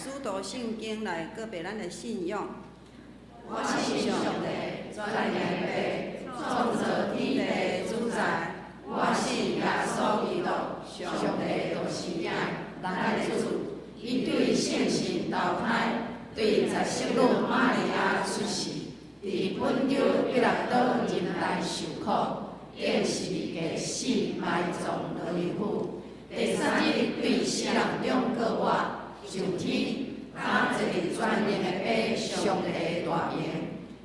使徒圣经来告白咱的信仰。我信上帝，全能的创造天地主宰。我信耶稣基督，上帝就是影，咱的主。伊对圣神投胎，对17女玛利亚出世，伫本州彼拉多人内受苦，建是过死埋葬雷府。第3日对死人中过活，上天，他一个全能的爸，上帝大名。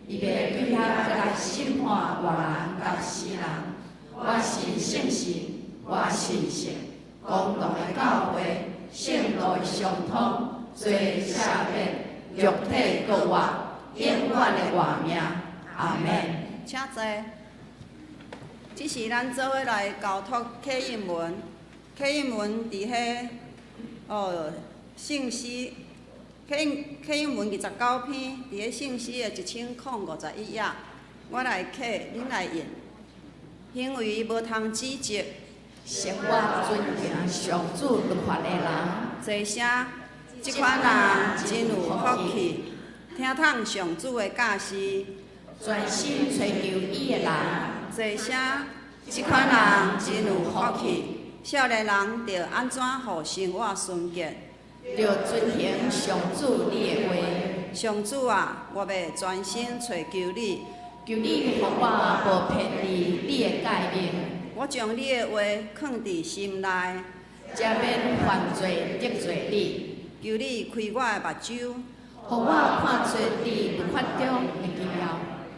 伊要对遐来审判活人甲死人。我信圣神，我信神，公道的教会，圣道的相通，罪赦免，肉体复活，永远的活命。阿门。请坐。这是咱做伙来交托启应文，启应文伫迄圣诗。启应文29篇，伫咧圣诗的1051页，我来刻，恁来印。行为无通指责，是我尊敬上主律法的人。坐声，即款人真有福气，听从上主的教示，专心追求伊的人。坐声，即款人真有福气，少年人着安怎互生活顺洁？着遵行上主你的话。上主啊，我要专心找求你，求你互我无偏离你的诫命。我将你的话藏伫心内，才免犯罪得罪你。求你开我的目睭，互我看出你律法中的奇妙。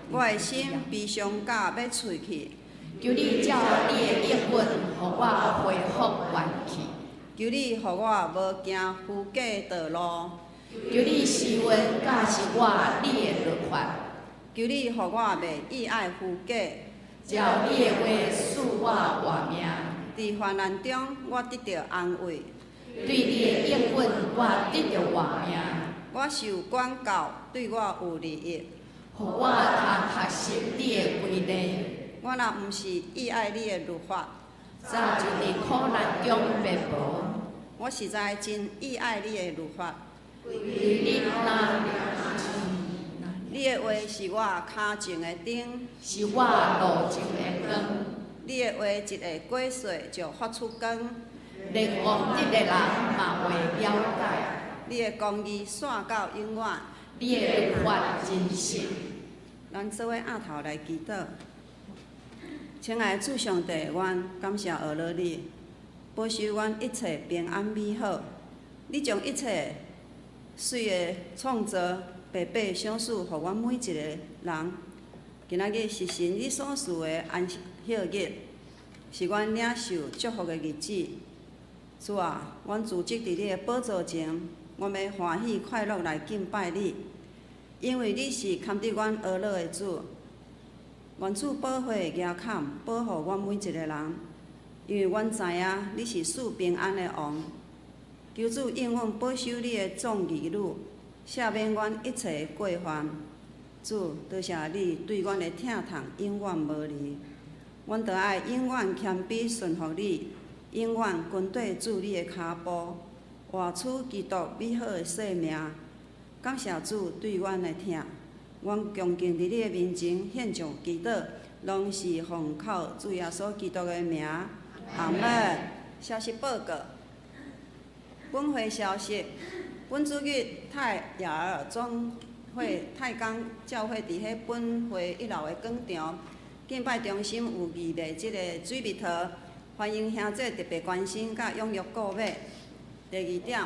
我的心悲伤甲要碎去，求你照你的应允，互我恢复元气。求你互我无行虚假道路，求你施允教示我你的律法。求你互我袂意爱虚假，照你的话使我活命。伫患难中我得到安慰，对你的应允我得到活命。我受管教对我有利益，互我通学习你的规例。我若毋是意爱你的律法，早就伫苦难中灭亡。我实在真意爱你的律法。对你那你的话是我骹前的灯，是我路前的光。你的话一个过细就发出光，连王德的人嘛会了解。你的公义线到永远。你的律法真实。咱做伙额头来祈祷。亲爱的主上帝，阮感谢学了你，保守阮一切平安美好。你将一切水的创造白白赏赐，互阮每一个人。今仔日是神你所赐的安息日，是阮领受祝福的日子。主啊，阮自责伫你的宝座前，阮要欢喜快乐来敬拜你，因为你是堪得阮学了的主。愿主保护亚坎，保护阮每一个人，因为阮知影你是赐平安的王。求主应允保守你的众儿女，赦免阮一切的过犯。主，多谢你对阮的疼痛永远无离。阮着爱永远谦卑顺服你，永远跟对主你的脚步，活出基督美好的生命。感谢主对阮的疼。阮恭敬伫你的面前献上祈祷，拢是奉靠主耶稣基督的名。阿门。消息报告：本会消息，本主日泰雅尔总会泰港教会伫迄本会1楼的广场敬拜中心有预备即个水蜜桃，欢迎兄弟特别关心甲踊跃购买。第2点，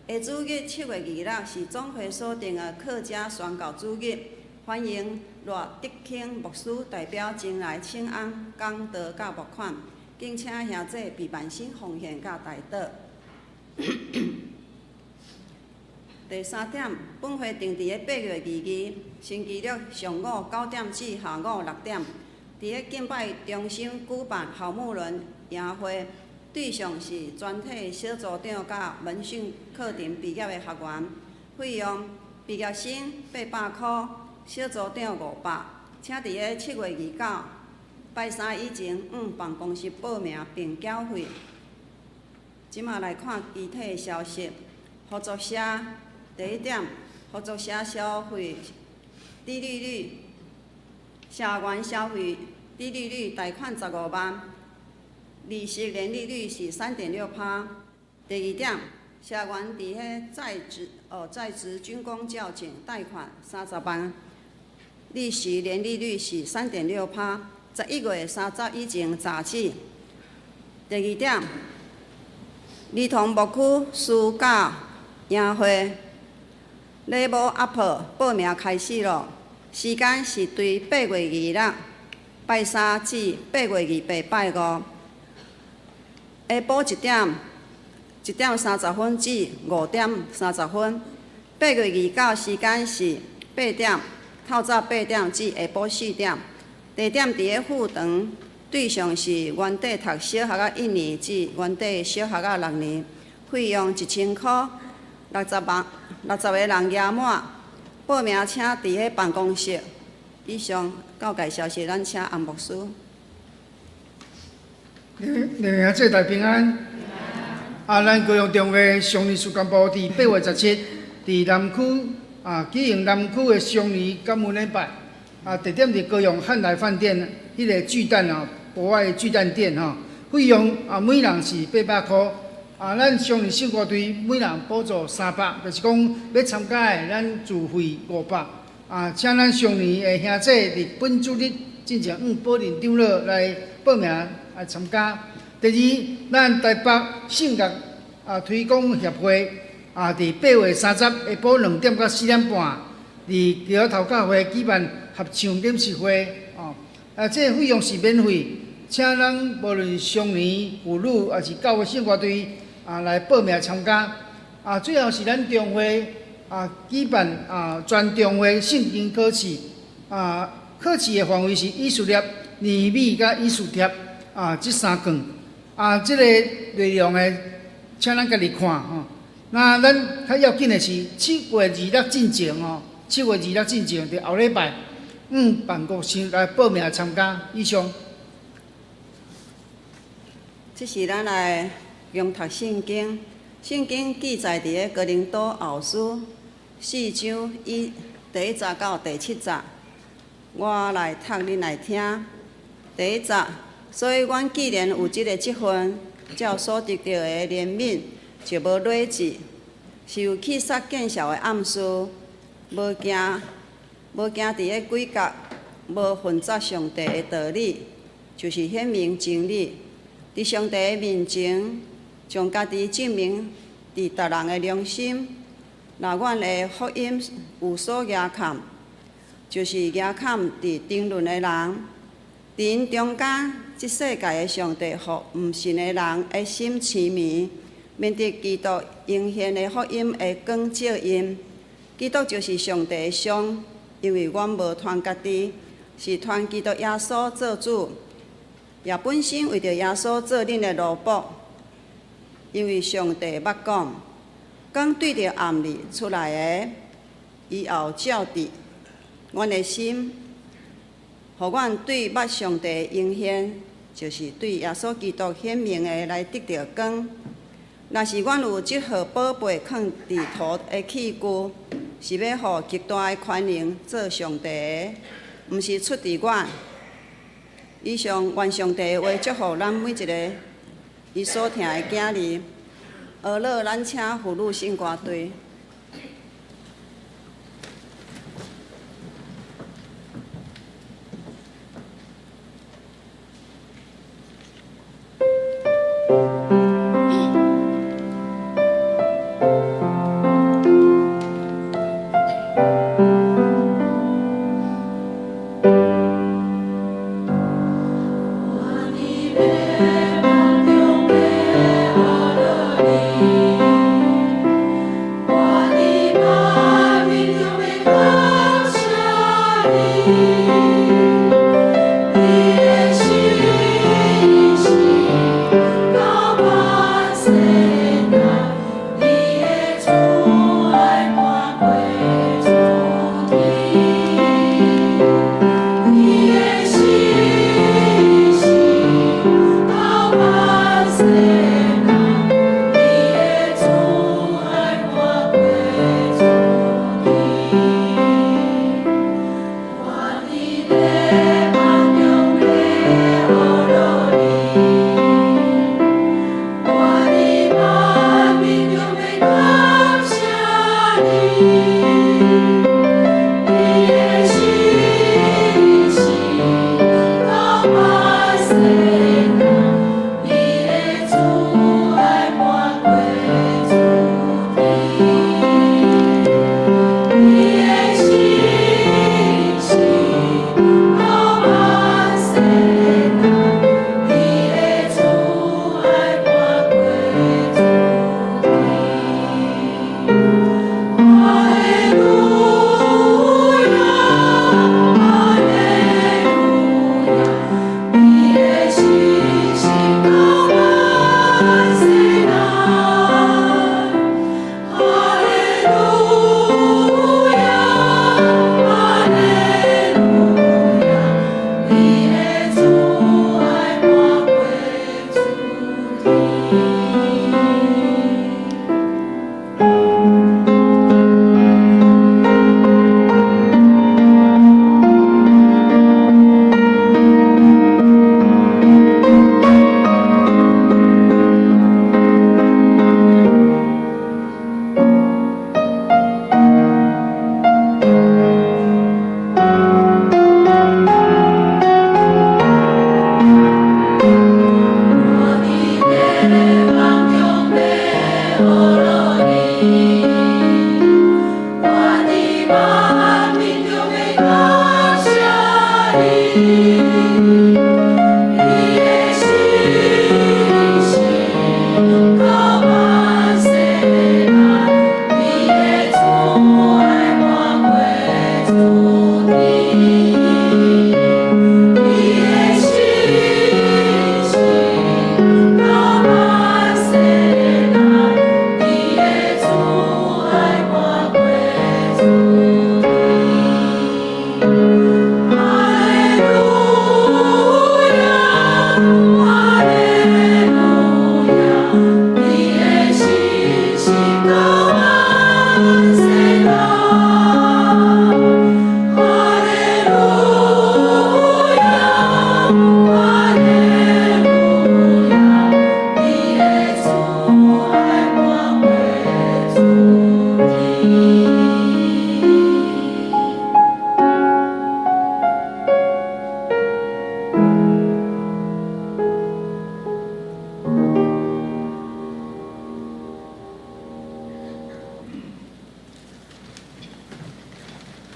下主日7月2日是总会所定的客家宣告主日。欢迎罗德庆牧师代表前来请安讲道甲募款，敬请兄弟备办心奉献甲代祷。第3点，本会定伫8月2日星期六上午9点至下午6点，伫咧敬拜中心举办校牧轮营会，对象是全体小组长甲文训课程毕业的学员，费用毕业生800块。小组长500，请伫咧7月29拜3以前办公室报名并缴费。即马来看具体的消息，合作社第一点，合作社消费低利率，社员消费低利率贷款15万，利息年利率是3.6%。第二点，社员伫迄在职军工教警贷款30万，利息年利率是3.6%，11月30以前查起。第二点，儿童牧区暑假营会 Level Up 报名开始了，时间是对8月26拜三至8月28拜5，下晡1點30分至5點30分。8月29時間是8點，透早8點至下晡4點。地點伫咧富堂，对象是原底读小学1年至原底小学6年，费用1000块，60个人额满。报名请伫咧办公室。以上到介绍是咱请安牧师。恁兄姊大平安。咱高雄中会双年事工部伫8月17伫南区举行南区的双年感恩礼拜。地点伫高雄汉来饭店迄个巨蛋博爱巨蛋店费用每人是800块。咱双年圣歌队每人补助300，就是讲要参加的咱自费500。请咱双年的兄弟伫本主日进行保龄长老来报名来参加。第二，咱台北圣乐推广协会伫8月30下晡2點到4點半，伫桥头教会举办合唱演习会这个费用是免费，请咱无论双年、妇女还是教会圣歌队来报名参加。最后是咱中会举办全中会圣经考试，考试的范围是艺术粒、年美甲艺术贴这3项。这个内容的，请咱家己看那咱较要紧的是7月26进前7月26进前，伫后礼拜办公室来报名参加。以上。这是咱来用读圣经，圣经记载伫咧哥林多后书4章第1节到第7节，我来读恁来听。第1节，所以阮既然有即个积分，照所得到的怜悯，就无累积，是有去杀见效的暗示，无惊伫咧诡谲，无混杂上帝的道理，就是显明真理。伫上帝的面前，将家己证明伫逐人的良心。若阮的福音有所压砍，就是压砍伫争论的人。伫因中间，即世界的上帝互毋信的人的心痴迷，免得基督应现的福音的光照因。基督就是上帝的像，因为阮无传家己，是传基督耶稣做主，也本身为着耶稣做恁的奴仆。因为上帝捌讲，光对着暗里出来的，以后照伫阮的心，互阮对捌上帝的应现，就是对耶稣基督显明的来得到光。若是阮有即号宝贝藏伫土的器具，是要互极大的权能做上帝的，毋是出伫阮。以上愿上帝的话祝福咱每一个伊所听的囝儿。下落咱请妇女圣歌队。我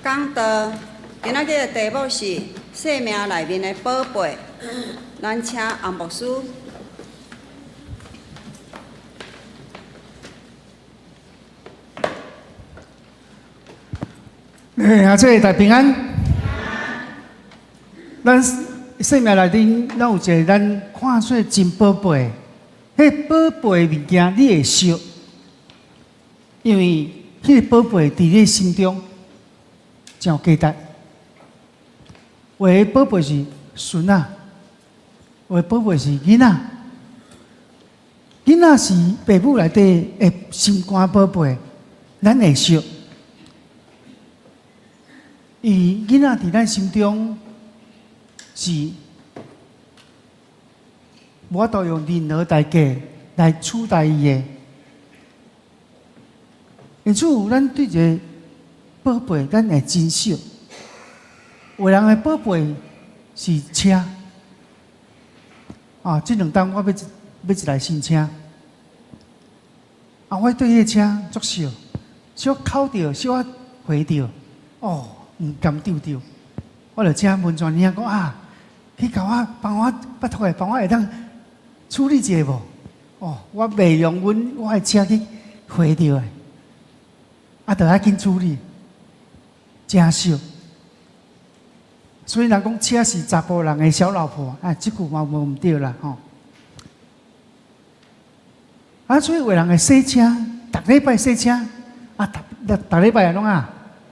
讲道，今仔日的题目是生命内面的宝贝。咱请红牧师。这大平安。咱生命内底，咱有一个咱看做真宝贝，迄宝贝物件你会惜，因为迄个宝贝伫你心中真有价值。有的宝贝是孙仔，有的宝贝是囡仔。囡仔是父母内底的心肝宝贝，咱会惜。伊囡仔伫咱心中是无法度用任何代价来取代伊的。因此，咱对一个宝贝，咱会珍惜。有人的宝贝是车，这两天我要一台新车，我对迄个车足惜，小扣着，小回着，唔甘丢丢，我就请文传兄讲去甲我帮我拜托的，帮我会当处理一下无？我未用我的车去回着的，就要紧处理，真惜。所以人讲车是查甫人的小老婆，这句嘛无唔对啦吼。所以有人会洗车，逐礼拜洗车，逐礼拜拢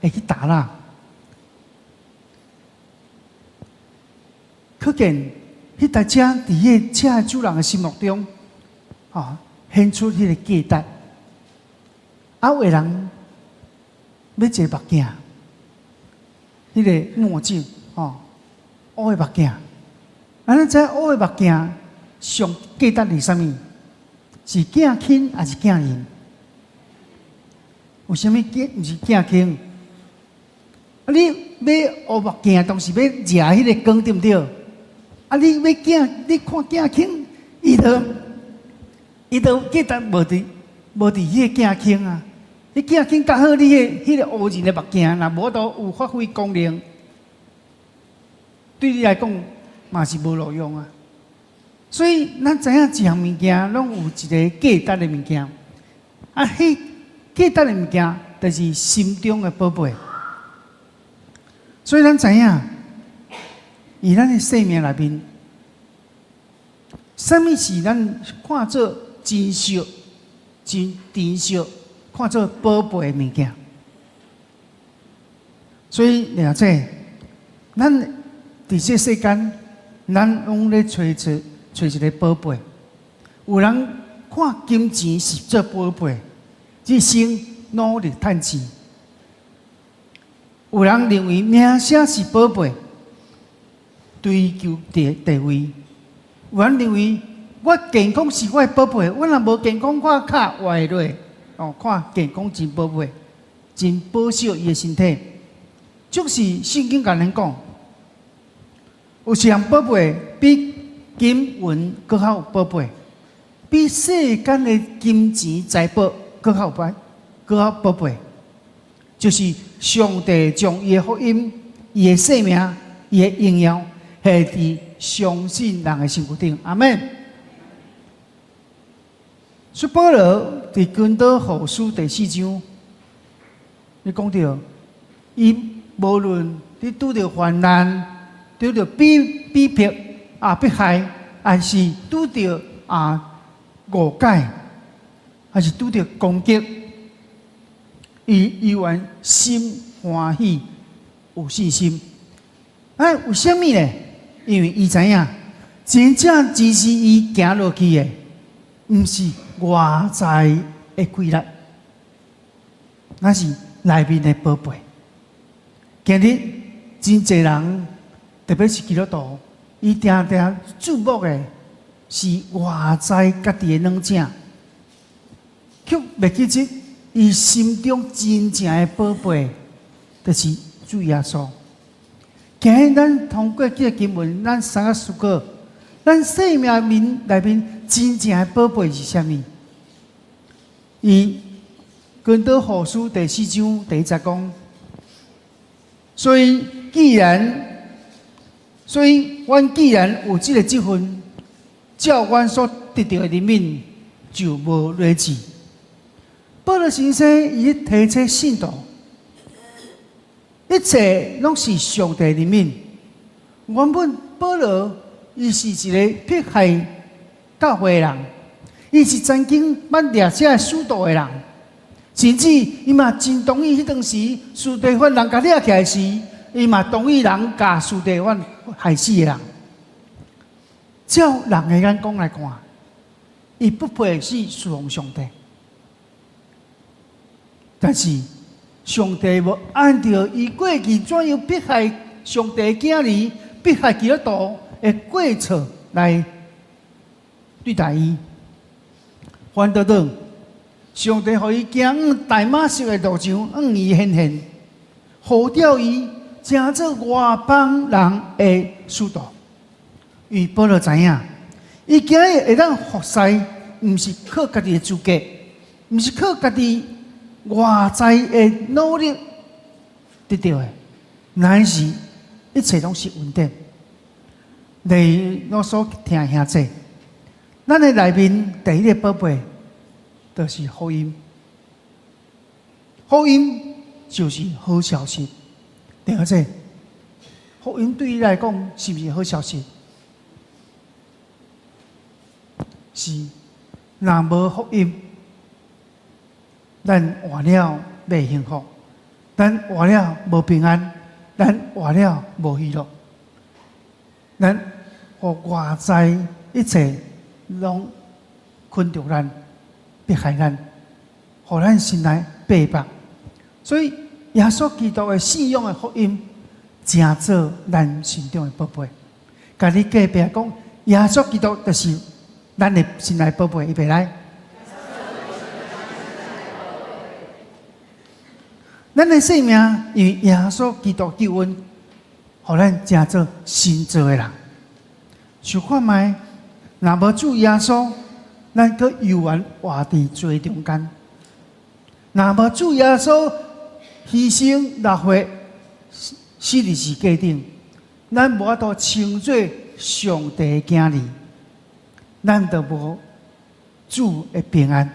会去打蜡。可见，迄台车伫迄车的主人的心目中，显出迄个价值。有的人要一个目镜，迄个墨镜，乌的目镜。咱知乌的目镜上价值是啥物？是镜轻还是镜银？有啥物镜？毋是镜轻。你买乌目镜，当时要热迄个光，对毋对？你要镜，你看镜轻，伊就价值无伫迄个镜轻啊。你镜轻较好，你迄个乌人的目镜，若无都有发挥功能，对你来讲嘛是无路用啊。所以咱知影一项物件，拢有一个价值的物件。迄价值的物件，就是心中的宝贝。所以咱知影。以咱的生命内面，什么是咱看做珍惜、真珍惜、看做宝贝的物件？所以了解，咱伫这世间，咱拢咧找一个宝贝。有人看金钱是做宝贝，一生努力赚钱；有人认为名声是宝贝。追求地位，有人认为我健康是我的宝贝，我若无健康，我卡活会落。看健康真宝贝，真保守伊的身体。就是圣经甲咱讲，有一项宝贝比金银更较有宝贝，比世间的金钱财宝更较宝贝，就是上帝将伊的福音伊的生命、伊的营养，系伫相信人的身躯顶。阿门。所以保罗伫哥林多后书第4章，你讲到，伊无论你拄着患难、拄着逼迫迫害，还是拄着误解，还是拄着攻击，伊依然心欢喜，有信心。为什么呢？因为伊知影，真正支持伊行落去的，毋是外在的规律，那是内面的宝贝。今日真侪人，特别是基督徒，伊常常注目的是外在家己的软件，却袂记得伊心中真正的宝贝，就是主耶稣。今日咱通过这个经文，咱三个思考，咱生命内面真正的宝贝是啥物？伊哥林多后书第4章第1节讲，所以阮既然有这个职分，照阮所得到的人民就无劣质。保罗先生伊提醒信徒，一切拢是上帝的人民。原本保罗伊是一个迫害教会的人，伊是曾经捌掠这使徒的人，甚至伊嘛真同意迄当时司提反人甲掠起来时，伊嘛同意人甲司提反害死的人。照人的眼光来看，伊不配是侍奉上帝。但是上帝无按照伊过去怎样迫害上帝的囝儿、迫害基督徒的过错来对待伊，反倒上，上帝予伊行大马色的路上，伊显现，呼召伊成做外邦人的使徒。因为保罗知影，伊今日会当服侍，毋是靠家己的资格，毋是靠家己外在的努力得到的，乃是一切拢是恩典。你我所听兄弟，咱的内面第一个宝贝，就是福音。福音就是好消息。第二个，福音对你来讲是不是好消息？是，若无福音，咱活了袂幸福，咱活了无平安，咱活了无喜乐，咱互外在一切拢困着咱，迫害咱，互咱心内背叛。所以耶稣基督的信仰的福音，真做咱心中的宝贝。甲你隔壁讲，耶稣基督就是咱的心内宝贝，预备来。咱的生命因为耶稣基督救恩，互咱真做新造的人。想看卖，若无主耶稣，咱搁犹原活伫罪中间。若无主耶稣牺牲6岁死伫十字架顶，咱无法度称作上帝的囝儿，咱就无主的平安。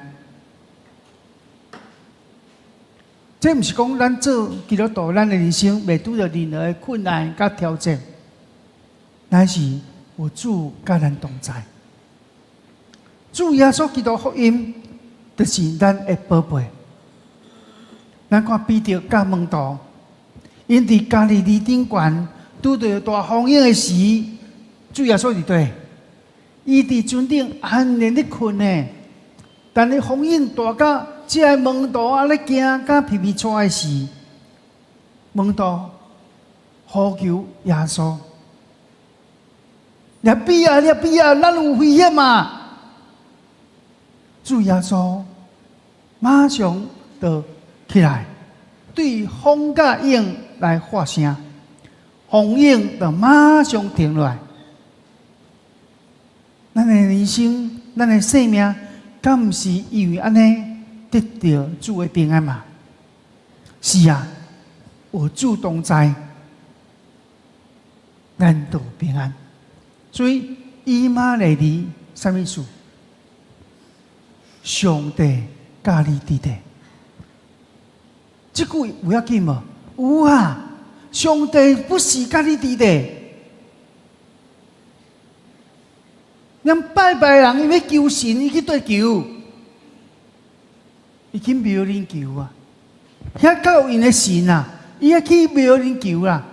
这毋是讲咱做基督徒，咱的人生袂拄着任何的困难甲挑战，乃是有主甲咱同在。主耶稣基督福音，就是咱的宝贝。咱看彼得甲门徒，因伫加利利顶悬拄着大风涌的时，主耶稣伫对，伊伫船顶安然咧困呢。但是风涌大到这个门徒啊咧惊甲皮皮喘的时，门徒呼求耶稣：列比啊，列比啊，咱有危险啊！主耶稣马上就起来，对风甲涌来发声，风涌就马上停落来。咱的人生，咱的生命，敢毋是因为安尼得到主的平安嘛？是啊，有主同在，咱就平安。所以以马内利什么意思？上帝甲你伫地。这句有要紧无？有啊！上帝不是甲你伫地。连拜拜人，伊要求神，伊去对求，伊去庙里求啊。遐较有因的神啊，伊要去庙里求啦。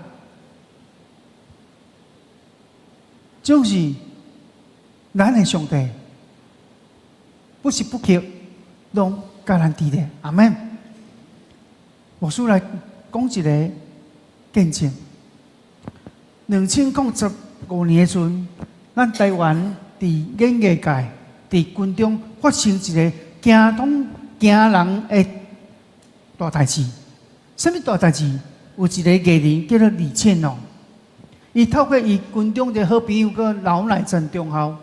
就是咱的上帝，不是不求，拢甲咱伫地。阿门。我先来讲一个见证。2005年的时阵，咱台湾伫演艺界、伫军中发生一个惊人的大代志。什么大代志？有一个艺人叫做李倩龙，伊透过伊军中的好朋友个老乃镇中校，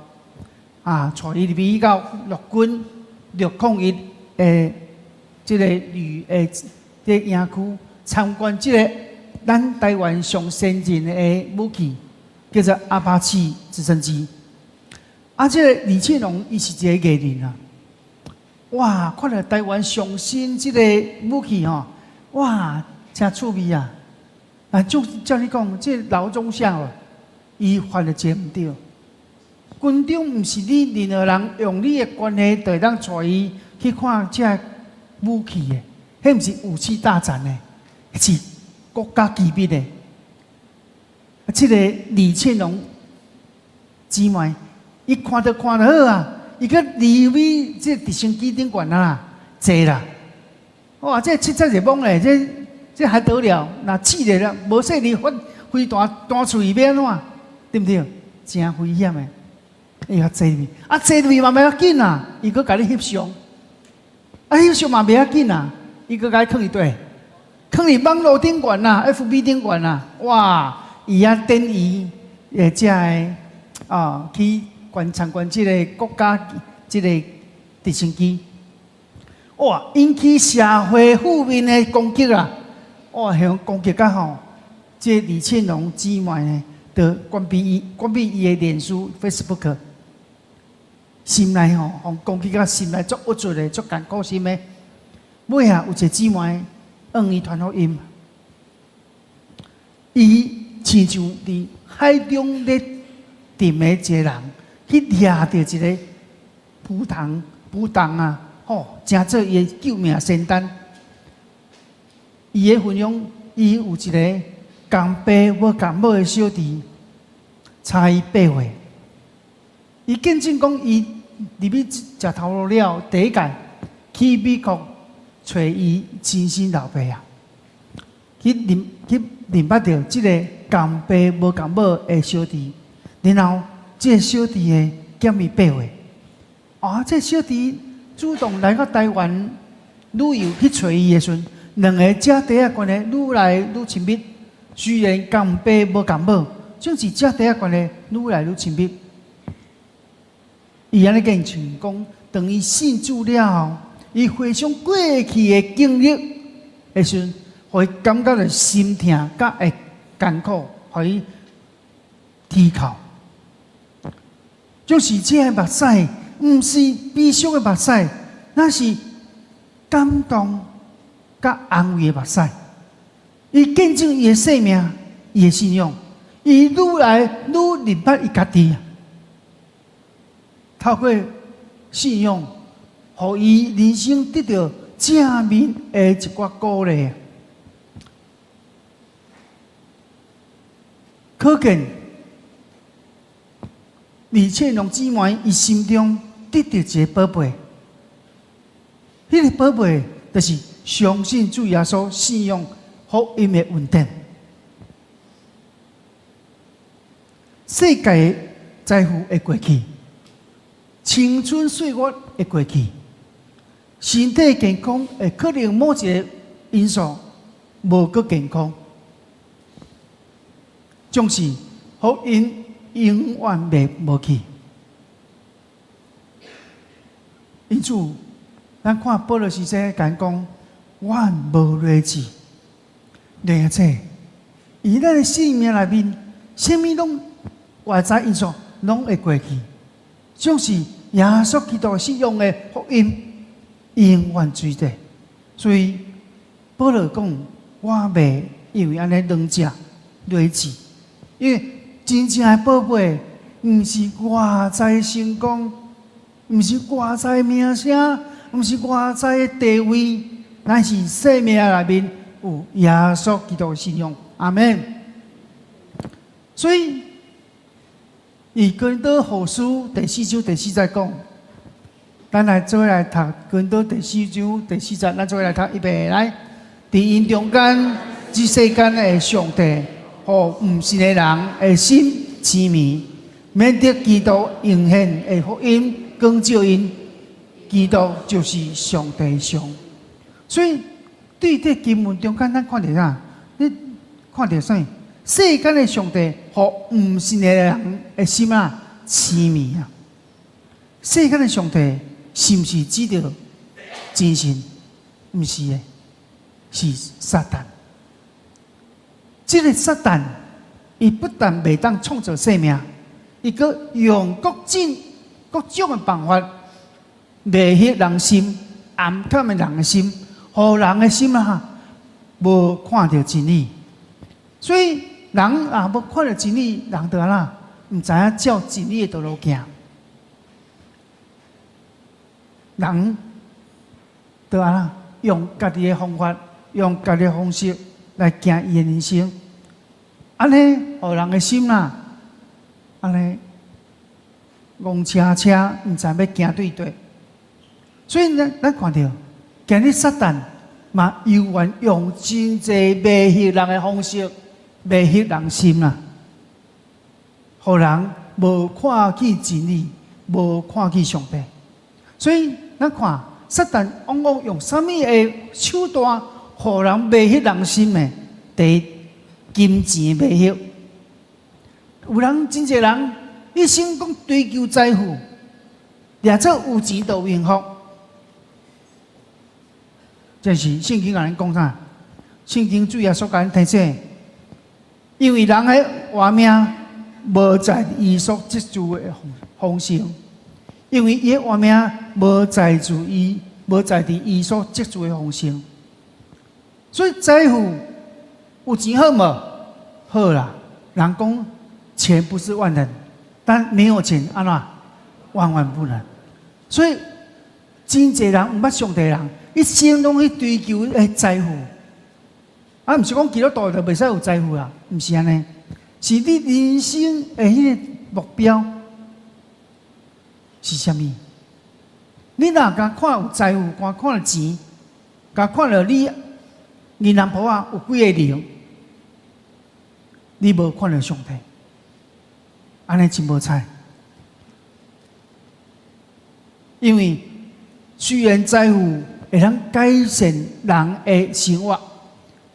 带伊入去到陆军601这个这个营区参观这个咱台湾上先进的武器，叫做阿帕奇直升机。这个李倩龙伊是一个艺人啊！哇，看到台湾上新这个武器哇，真趣味啊！就照你讲，这老总相伊犯了罪唔对。军中唔是你任何人用你的关系，就当带伊去看这武器的。迄毋是武器大战的，是国家机密的。这个李倩龙姊妹，伊看到好啊，伊个离位这直升机顶悬啦，坐啦。哇，这7日懵嘞，这还得了？那气的了，无说你飞弹嘴要安怎？对不对？真危险的。伊较坐入去，坐入去嘛袂要紧啊，伊搁甲你翕相，翕相嘛袂要紧啊。伊个该放伊对，放伊网络顶悬啦 ，FB 顶悬啦，哇！伊等伊这个去参观这个国家这个直升机，哇！引起社会负面的攻击啦，哇！向攻击甲这李倩龙姊妹呢，就关闭伊的脸书 Facebook， 心内互攻击甲心内足郁卒的，足艰苦心的。尾有一个姊妹向伊传福音，伊亲像伫海中咧tìm的一个人，去抓到一个浮动啊，真做伊的救命仙丹。伊的分享，伊有一个共爸无共母的小弟，差伊8岁。伊见证讲，伊入去食头路了，第一届去美国。找伊亲生老爸啊，去认捌到这个共爸无共母的小弟，然后这个小弟的减伊8岁，这小弟主动来到台湾旅游去找伊的时阵，两个姐弟的关系愈来愈亲密。虽然共爸无共母，总是姐弟的关系愈来愈亲密。伊安尼跟像讲，当伊信主了后。伊回想过去的经历的时阵，互伊感觉到心痛，甲会艰苦，互伊啼哭。就是这个目屎，毋是悲伤的目屎，那是感动甲安慰的目屎。伊见证伊的生命，伊的信仰，伊愈来愈认捌伊家己，透过信仰。互伊人生得到正面的一寡鼓励，可见李倩龙姊妹伊心中得到一个宝贝，迄个宝贝就是相信主耶稣、信仰福音的稳定。世界财富会过去，青春岁月会过去。身体健康会可能某一个因素无够健康，总是福音永远袂无去。因此，咱看保罗是说讲，阮无劣志，而且以咱的生命内面什么拢外在因素拢会过去，总是耶稣基督使用的福音永远最大。所以保罗讲，我袂因为安尼两者累积，因为真正的宝贝，毋是外在成功，毋是外在名声，毋是外在的地位，乃是生命内面有耶稣基督的信仰。阿们。所以，以哥林多后书第4章第4节讲，咱来做来读哥林多第4章第4节，咱做来读预备来。伫因中间，这世间的上帝，互毋信的人的心痴迷，免得基督应现的福音光照因。基督就是上帝像。所以，对这经文中间，咱看到啥？你看到啥？世间的上帝，互毋信的人的心啊痴迷啊！世间的上帝是毋是指着真神？毋是的，是撒旦。这个撒旦，伊不但袂当创造生命，伊阁用各种的办法，迷惑人心，暗探的人的心，互人的心啊，无看到真理。所以人啊，无看到真理，人就啦，毋知影照真理的道路行。人就啦，用家己的方法，用家己的方式来行伊的人生。安尼，互人的心啦，安尼戆车车，毋知要行对对。所以咱看到，今日撒旦嘛，犹原用真济迷惑人的方式。迷惑人心啊，互人无看见真理，无看见上帝。所以咱看撒旦往往用什么的手段，互人迷惑人心的？第一，金钱迷惑。有人真侪人一心讲追求财富，掠做有钱就有幸福。这是圣经甲咱讲啥？圣经主要所甲咱提醒。因为人的活命无在伊所接触的丰盛，因为伊的活命无在乎伊所接触的丰盛，所以财富有钱好无？好啦。人讲钱不是万能，但没有钱安怎万万不能。所以真侪人毋捌上帝人，一生拢去追求财富。啊，毋是讲基督徒就袂使有财富啦，毋是安尼，是你人生的迄个目标是啥物？你若甲看有财富，看了钱，甲看了你银行簿啊有几个零，你无看到上帝，安尼真无彩。因为虽然财富会通改善人的生活。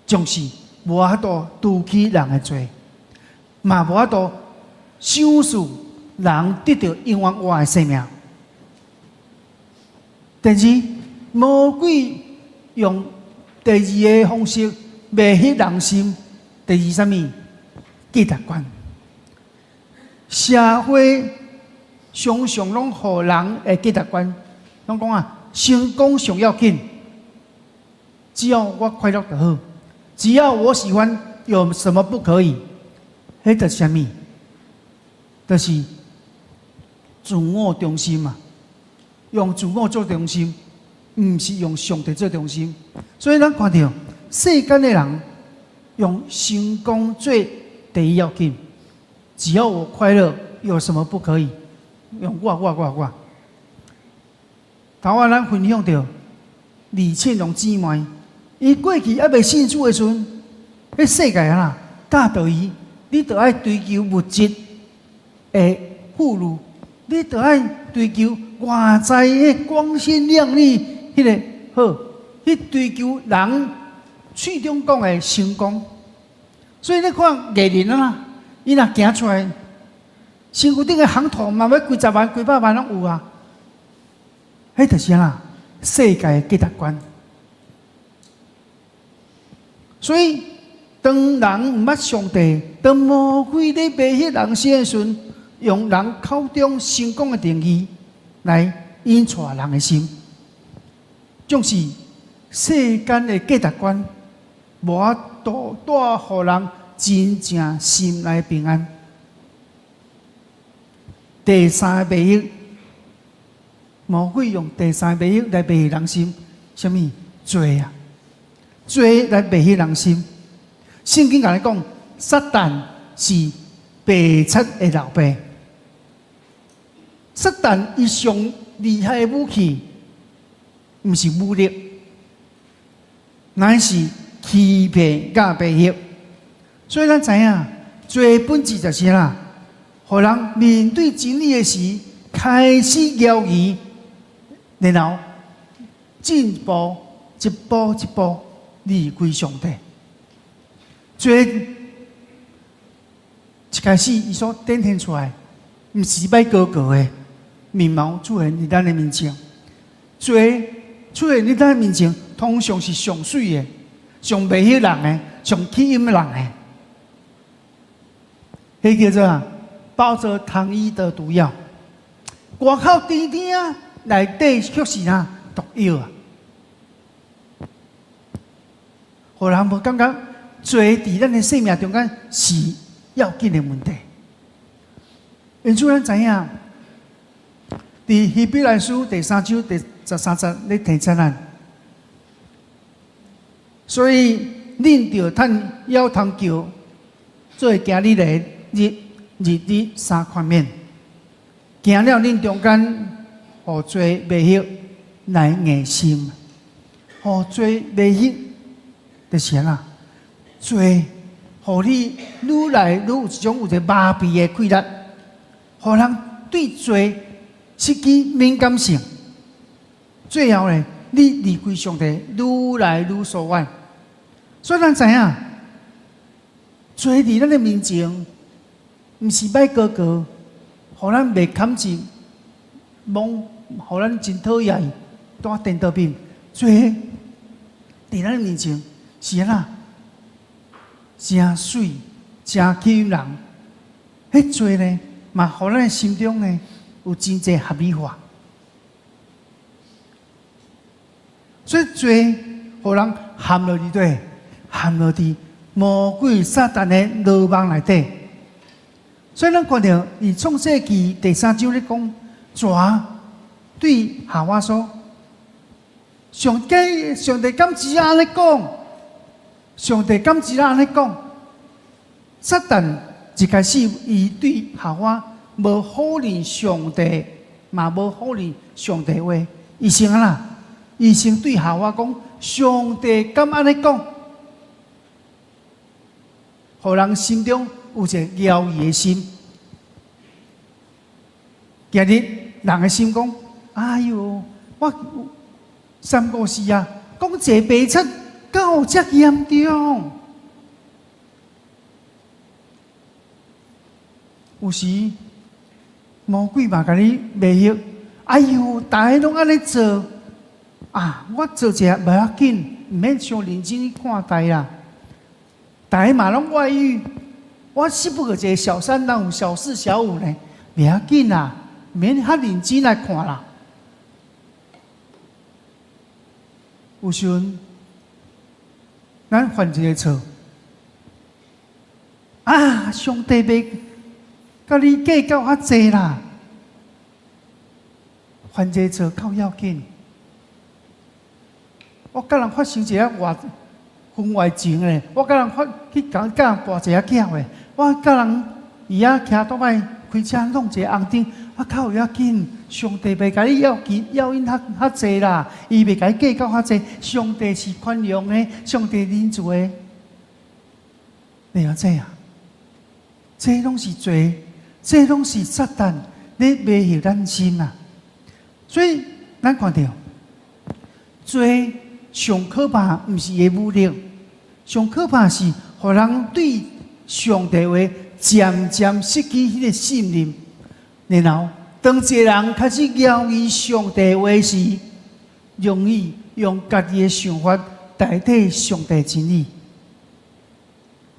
总是无法度拄起人的罪，嘛无法度享受人得到永远活的生命。但是魔鬼用第二个方式迷惑人心。第二什么？价值观。社会常常拢互人的价值观，拢讲啊，成功上要紧，只要我快乐就好。只要我喜欢，有什么不可以？迄个什么？就是自我中心嘛。用自我做中心，毋是用上帝做中心。所以咱看到世间的人用成功做第一要紧。只要我快乐，有什么不可以？用我。头仔咱分享到李庆荣姊妹。伊过去还未信主的时阵，迄世界啊，教导伊，你着爱追求物质的富裕，你着爱追求外在迄光鲜亮丽，迄个好，去追求人嘴中讲的成功。所以你看艺人啊，伊若行出来，身躯顶的行头嘛要几十万、几百万拢有啊。迄就是啦，世界的价值观。所以，当人毋捌上帝，当魔鬼咧迷惑人心的时阵，用人口中成功的定义来引带人的心，总是世间的价值观，无法度带互人真正心内平安。第三个迷惑，魔鬼用第三个迷惑来迷惑人心，什么？罪啊！罪来迷惑人心。圣经甲你讲，撒旦是白贼的老爸。撒旦伊上厉害的武器，毋是武力，乃是欺骗甲迷惑。所以咱知影，罪本质就是啦，互人面对真理的时，开始犹豫，然后进步一步一步离开上帝。罪一开始伊所展现出来，毋是歹高高的面貌出现伫咱的面前。罪出现伫咱的面前，通常是上水的、上迷惑人的、上起引人的。迄叫做包着糖衣的毒药，外口甜甜，内底却是毒药啊！互人无感觉，罪伫咱的生命中间是要紧的问题。因此，咱知影，伫希伯来书第3章第13节咧提醒咱，所以恁着趁要通求，做今日的日三款面，行了恁中间，互罪迷惑来硬心，互罪迷惑就是啦，罪互你愈来愈有一种有一个麻痹的气力，互人对罪失去敏感性，最后呢，你离开上帝愈来愈疏远。所以咱知影，罪伫咱的面前。毋是歹高高，互咱袂堪进，互咱真讨厌，带颠倒面，罪伫咱面前是真水、真吸引人。迄罪呢，嘛，互咱心中呢有真侪合理化。所以罪，互人陷落伫底，陷落伫魔鬼撒旦的罗网内底。所以咱看到，以创世纪第3章咧讲，蛇对夏娃说：“上帝敢只安尼讲？上帝敢只安尼讲？”撒旦一开始伊对夏娃无否认上帝，嘛无否认上帝话，伊先啦，伊先对夏娃讲：“上帝敢安尼讲？”互人心中有一个摇曳的心。今日人的心讲：“哎哟，我三个事啊，讲一个白贼，敢有遮严重？”有时魔鬼嘛，甲你迷惑。哎哟，大家拢安尼做啊，我做一下袂要紧，毋免伤认真去看待啦。大家嘛拢外遇，我是不过一个小三，哪有小四、小五呢？袂要紧啦，免遐认真来看啦。有时阵，咱犯一个错，啊，上帝袂甲你计较遐济啦，犯一个错够要紧。我甲人发生一个婚外情诶，我甲人去甲人跋一个囝诶，我甲人伊徛倒摆开车弄一个红灯，我较有要紧。上帝袂甲你要因遐济啦，伊袂甲你计较遐济。上帝是宽容诶，上帝仁慈诶。你晓这啊？这拢是罪，这拢是撒旦咧迷惑咱心啊！所以咱看到罪。上可怕毋是个武力，上可怕是互人对上帝话渐渐失去迄个信任，然后当一个人开始怀疑上帝话时，容易用家己的想法代替上帝真理。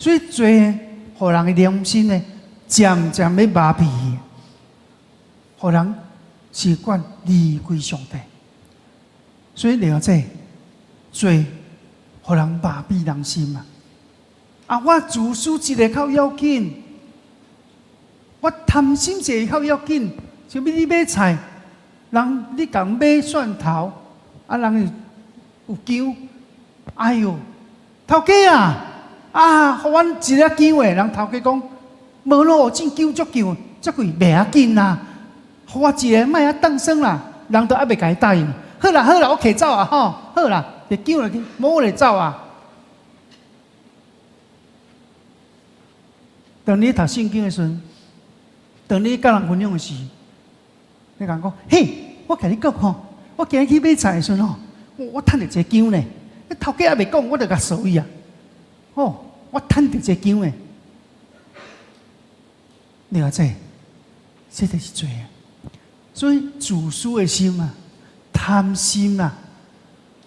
所以罪，互人的良心呢，渐渐要麻痹去，互人习惯离开上帝。所以了解罪，互人麻痹人心嘛。我自私一个较要紧，我贪心一个较要紧。像你买菜，人你共买蒜头，人有姜，哎哟，头家互阮一粒姜诶，人头家讲，无咯，种姜足姜，足贵，袂要紧啦，互我一个，莫当算啦，人都还袂甲伊答应。好啦，我摕走啊，吼，好啦，摕姜来，无我来走啊。当你读圣经的时阵，当你甲人分享的时，你讲讲，嘿，我甲你讲吼，我今日去买菜的时阵吼，我趁着一个姜呢，头家还袂讲，我就甲收伊啊。我趁着一个姜呢，你话这就是罪啊。所以自私的心啊，贪心啊，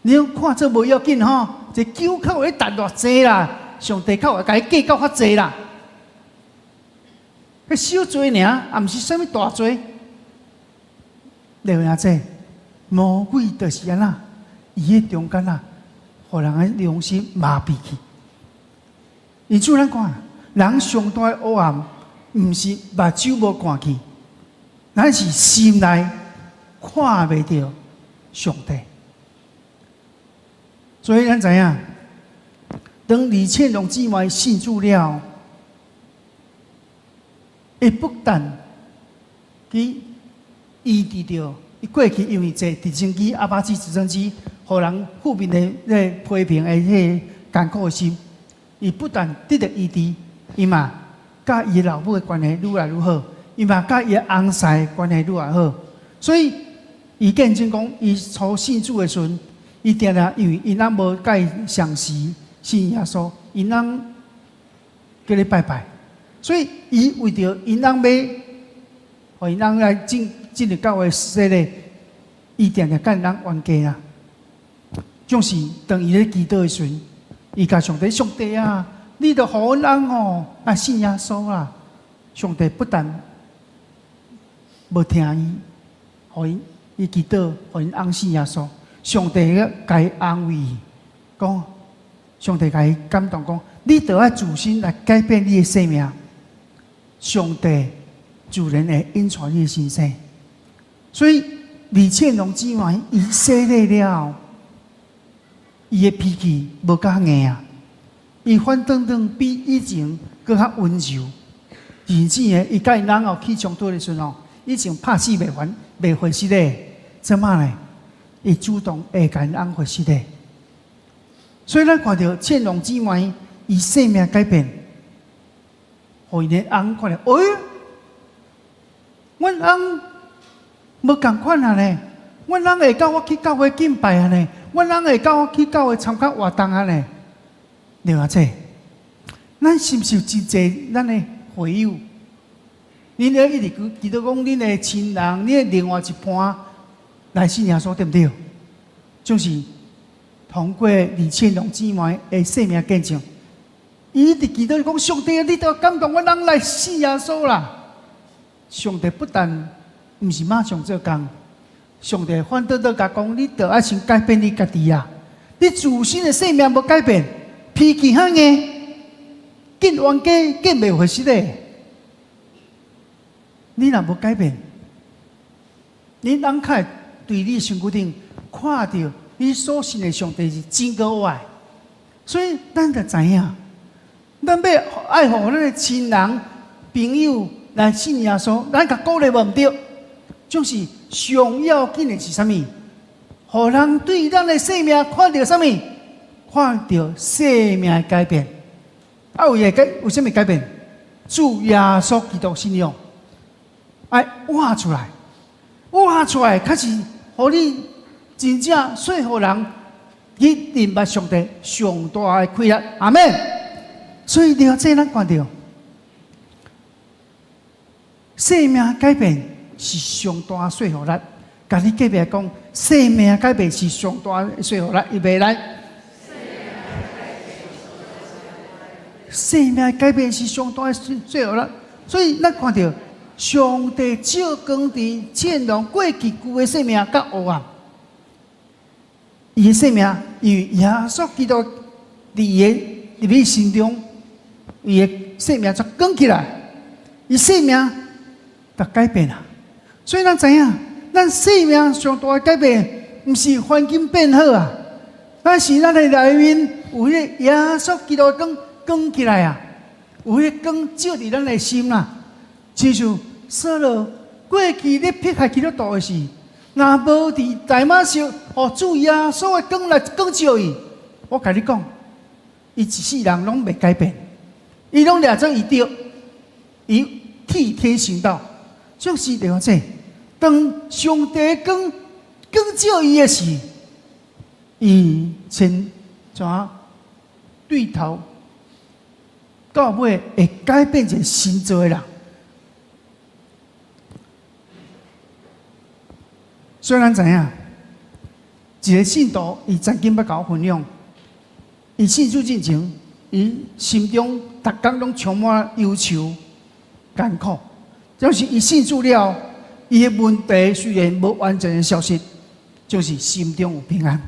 你要看这无要紧吼，一个姜较会值偌济啦，上帝较会甲伊计较较济啦。迄小罪尔，也毋是啥物大罪。了解这魔鬼就是安那，伊迄中间啊，互人的良心麻痹去。因此咱看，人上大的黑暗，毋是目睭无看去，咱是心内看袂到上帝。所以咱知影，当李倩龙姊妹信主了，伊不但去医治着伊过去因为坐直升机、阿巴机直升机，互人负面的批评的迄艰苦的心，伊不但得到医治，伊嘛甲伊老母的关系愈来愈好，伊嘛甲伊翁婿关系愈来愈好。所以伊见证讲，伊初信主的时阵，伊定定因为因翁无甲伊相识信耶稣，因翁叫你拜拜。所以，伊为着因翁要，互因翁来进入教会洗礼，伊定定甲因翁冤家啦。总是当伊咧祈祷的时阵，伊甲上帝啊，你着互阮翁哦信耶稣啦。上帝不但无听伊，互伊祈祷，互因翁信耶稣，上帝个甲伊安慰伊，讲上帝甲伊感动讲，你着爱自身来改变你的生命。上帝自然会引传你的心声，所以李倩龙姊妹伊洗礼了，伊的脾气无甲硬啊，伊反倒比以前更较温柔。真正的，伊甲因翁去冲突的时候，以前拍死袂回失的，怎么呢？伊主动会甲因翁回失的。所以咱看到倩龙姊妹伊生命改变。互因的翁看了，阮翁无共款啊呢，阮翁会甲我去教会敬拜啊呢，阮翁会甲我去教会参加活动啊呢。了解，咱是毋是有真济咱的会友？恁咧一直记得讲，恁的亲人，恁的另外一半来信耶稣，对不对？就是通过李倩龙姊妹的生命见证。伊一直祈祷讲，上帝，你着感动我人来信耶稣啦！上帝不但毋是马上做工，上帝反倒甲讲，你着爱先改变你家己啊！你自身的生命无改变，脾气较硬，见冤家见袂回事嘞。你若无改变，你人较会对你身躯顶看到你所信的上帝是真个爱，所以咱着知影。咱要爱护咱的亲人、朋友来信耶稣，咱甲鼓励无毋对，就是上要紧的是啥物？互人对咱的生命看到啥物？看到生命的改变。为什么改变？主耶稣基督信仰，爱挖出来，开始互你真正说服人去明白上帝上大的快乐。阿们。所以了解咱看到，生命改变是上大说服力。甲你隔壁讲，生命改变是上大说服力，预备来。生命的改变是相当的最后了。所以咱看到上帝照光伫建龙过去旧的生命甲黑暗，伊的生命与耶稣基督伫伊心中，伊的生命就光起来，伊生命就改变了。所以咱知影，咱生命上大的改变，毋是环境变好啊，但是咱的内面有迄耶稣基督的光起来啊，有迄光照伫咱的心啦。亲像扫罗过去咧迫害基督徒的时，若无伫大马色，互主耶稣的光来光照伊，我甲你讲，伊一世人拢袂改变，伊拢掠走伊着，伊替天行道。就是了解，当上帝光照伊的时，伊先怎对头到尾会改变一个新造的人。虽然知影，一个信徒伊曾经要甲我分享，伊信主进前，伊心中逐工拢充满忧愁、艰苦。就是伊信主了，伊的问题虽然无完全的消失，就是心中有平安。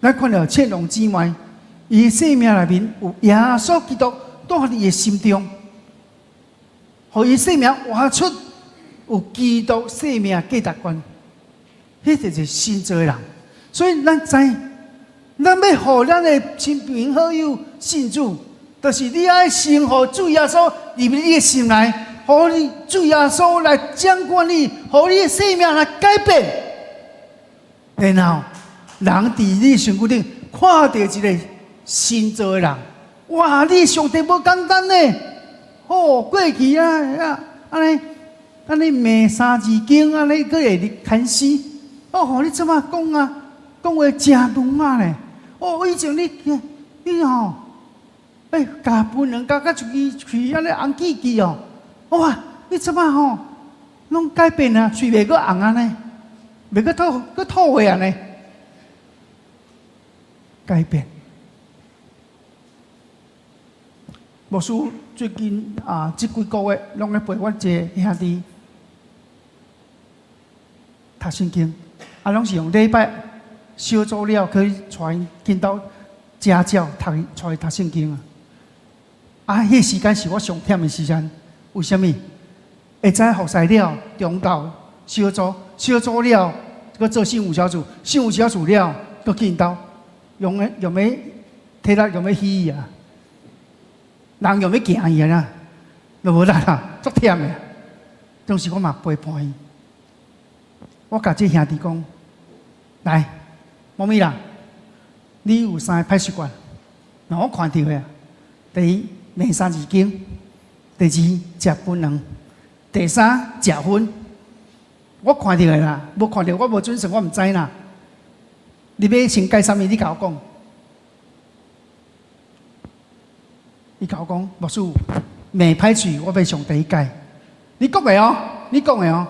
咱看到切龙姊妹，伊的生命内面有耶稣基督住伫伊的心中，互伊生命活出有基督生命的价值观，迄就是新造的人。所以咱知，咱要互咱的亲朋好友信主，就是你爱先互主耶稣入你的心内。互你主耶稣来掌管你，互你的生命来改变，然后人伫你身躯顶看到一个新造的人。哇！你上帝无简单呢！哦，过去安尼骂三字经，安尼佫会牵诗。哦，你怎么讲啊？讲话真儒雅呢？哦，以前你吼，加分两加出去安尼红记记哦。哇！你怎么吼，拢改变啊？嘴袂阁红安尼，袂阁吐话安尼，改变。牧师最近这几个月拢咧陪阮一个兄弟读圣经，拢是用礼拜小组了可以带因进到家教带伊读圣经啊。迄时间是我上忝的时间。为什么？会知服侍了，中昼小组了，搁做信务小组，信务小组了，搁见到用要体力用要虚伊啊，人用要行伊啊啦，都无力啦，足忝的。当时我嘛陪伴伊，我甲这兄弟讲，来，猫咪啦，你有3个歹习惯，让我看到的。第一，念三字经。第二，食槟榔；第三，食薰。我看到的啦，无看到我无准时，我唔知啦。你要先改啥物？你甲我讲。伊甲我讲，牧师，骂歹嘴，我要上第一改。你讲的哦，你讲的哦。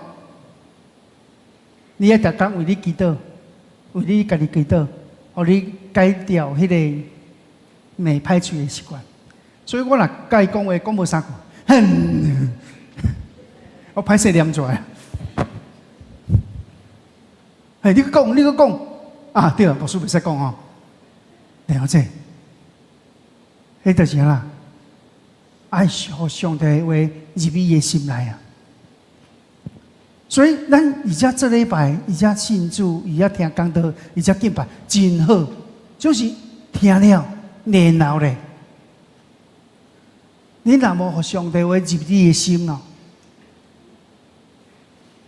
你要逐工为你祈祷，为你家己祈祷，互你改掉迄个骂歹嘴的习惯。所以我若甲伊讲话，讲无3句。我歹势念出来。你去讲啊！对，牧师袂使讲哦。了解，迄就是啦。爱互上帝话入伊的心内啊。所以咱而家这礼拜，而家庆祝，而家听讲道，而家敬拜，真好。就是听了，然后咧。你若无互上帝话入你的心哦，